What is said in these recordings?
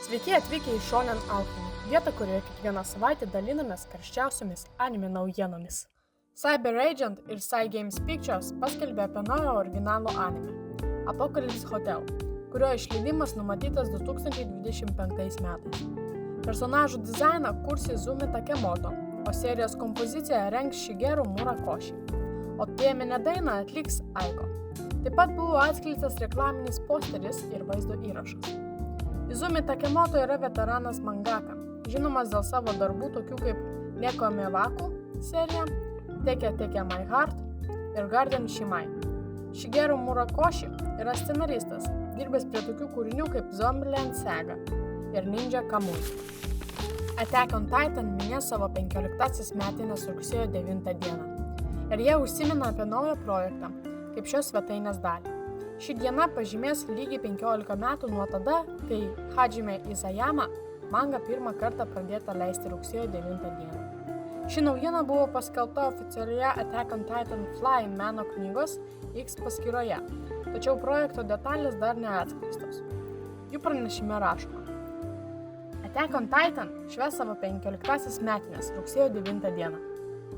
Sveiki atvykę į Shonen Alchemy, vietą, kurioje kiekvieną savaitę dalinamės karščiausiomis anime naujienomis. Cyberagent ir Cygames Pictures paskelbė apie naują originalų anime Apocalypse Hotel, kurio išleidimas numatytas 2025 metais. Personažų dizainą kurs Izumi Takemoto, o serijos kompoziciją rengs Shigeru Murakoshi, o teminę dainą atliks Aiko. Taip pat buvo atskleistas reklaminis posteris ir vaizdo įrašas. Izumi Takemoto yra veteranas mangaka, žinomas dėl savo darbų tokių kaip Neko Mewaku serija, Teke My Heart ir Garden Shimai. Shigeru Murakoshi yra scenaristas, dirbęs prie tokių kūrinių kaip Zombieland Saga ir Ninja Kamui. Attack on Titan minės savo 15 metinės rugsėjo 9 dieną. Ir jie užsimena apie naują projektą, kaip šios svetainės dalį. Ši diena pažymės lygiai 15 metų nuo tada, kai Hajime Isayama manga pirmą kartą pradėta leisti rugsėjo 9 dieną. Ši naujiena buvo paskelbta oficialioje Attack on Titan Fly meno knygos X paskyroje, tačiau projekto detalės dar neatskleistos. Jų pranešime rašoma. Attack on Titan švęs savo 15 metinės rugsėjo 9 dieną.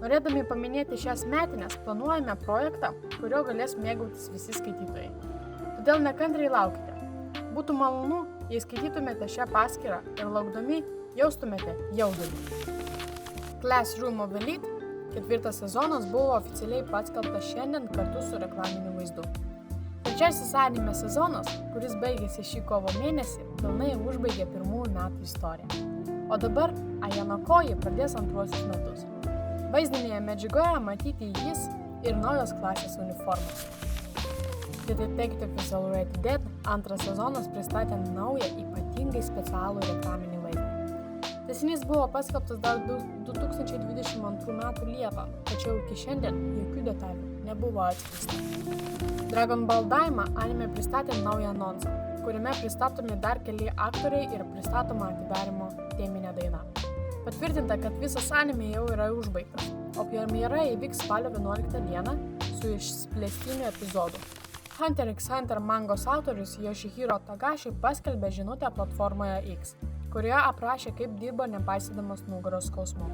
Norėdami paminėti šias metinės, planuojame projektą, kurio galės mėgautis visi skaitytojai. Todėl nekantriai laukite. Būtų malonu, jei skaitytumėte šią paskyrą ir laukdami jaustumėte jaudulį. Classroom of Elite 4 sezonas buvo oficialiai paskelbtas šiandien kartu su reklaminiu vaizdu. Trečiasis anime sezonas, kuris baigėsi šį kovo mėnesį, pilnai užbaigė pirmųjų metų istoriją. O dabar Ayano Koji pradės antruosius metus. Vaizdinėje medžiagoje matyti jis ir naujos klasės uniformos. The Detective is Already Dead antras sezonas pristatė naują ypatingai specialų reklaminį vaizdą. Tęsinys buvo paskelbtas dar 2022 metų Liepą, tačiau iki šiandien jokių detalių nebuvo atskleista. Dragon Ball Daima anime pristatė naują anonsą, kuriame pristatomi dar keli aktoriai ir pristatoma atidarymo teminė daina. Patvirtinta, kad visas anime jau yra užbaigtas, o premjera įvyks spalio 11 dieną su išplėstiniu epizodu. Hunter x Hunter mangos autorius Yoshihiro Togashi paskelbė žinutę platformoje X, kurioje aprašė, kaip dirbo nepaisydamas nugaros skausmo.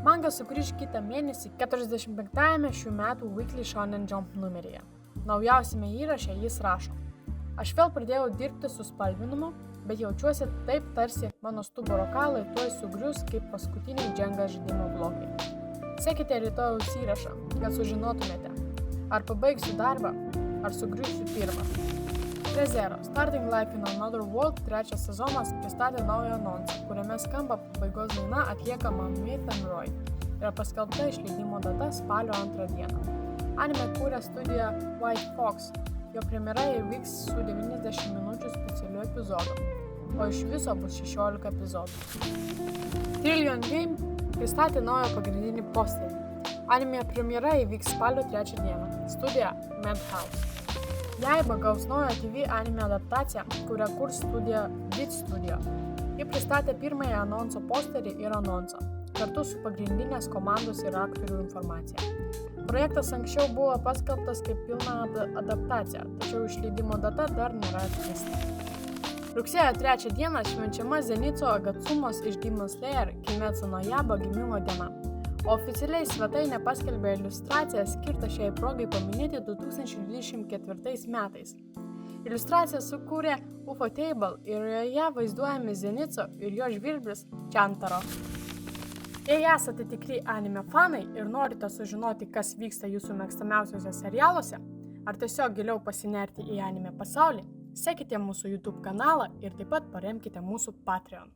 Manga sugrįš kitą mėnesį 45-ame šių metų Weekly Shonen Jump numeryje. Naujausiame įraše jis rašo: Aš vėl pradėjau dirbti su spalvinimu, bet jaučiuosi taip, tarsi mano stuburo kaulai tuoj sugrius kaip paskutiniai Jenga žaidimo blokai. Sekite rytojaus įrašą, kad sužinotumėte, ar pabaigsiu darbą, ar sugriusiu pirmas. Re:Zero Starting Life in Another World 3 sezonas pristatė naują anonsą, kuriame skamba pabaigos daina atliekama Myth and Roy. Yra paskelbta išleidimo data spalio 2 dieną. Anime kūrė studija White Fox. Jo premjera įvyks su 90 minučių specialiu epizodu, o iš viso bus 16 epizodų. Trillion Game pristatė naują pagrindinį posterį. Anime premjera įvyks spalio 3 dieną. Studija Madhouse. Jaiba gaus naują TV anime adaptaciją, kurią kurs studija Beat Studio. Ji pristatė pirmąją anonso posterį ir anonsą, kartu su pagrindinės komandos ir aktorių informacija. Projektas anksčiau buvo paskelbtas kaip pilna adaptacija, tačiau išleidimo data dar nėra atskleista. Rugsėjo 3 dieną švenčiama Zenitsu Agatsumos iš Demon Slayer Kimetsu no Yaiba gimimo diena. Oficialiai svetainė paskelbė iliustraciją skirtą šiai progai paminėti 2024 metais. Iliustraciją sukūrė Ufotable ir joje vaizduojami Zenitsu ir jo žvirblis Chantaro. Jei esate tikri anime fanai ir norite sužinoti, kas vyksta jūsų mėgstamiausiuose serialuose, ar tiesiog giliau pasinerti į anime pasaulį, sekite mūsų YouTube kanalą ir taip pat paremkite mūsų Patreon.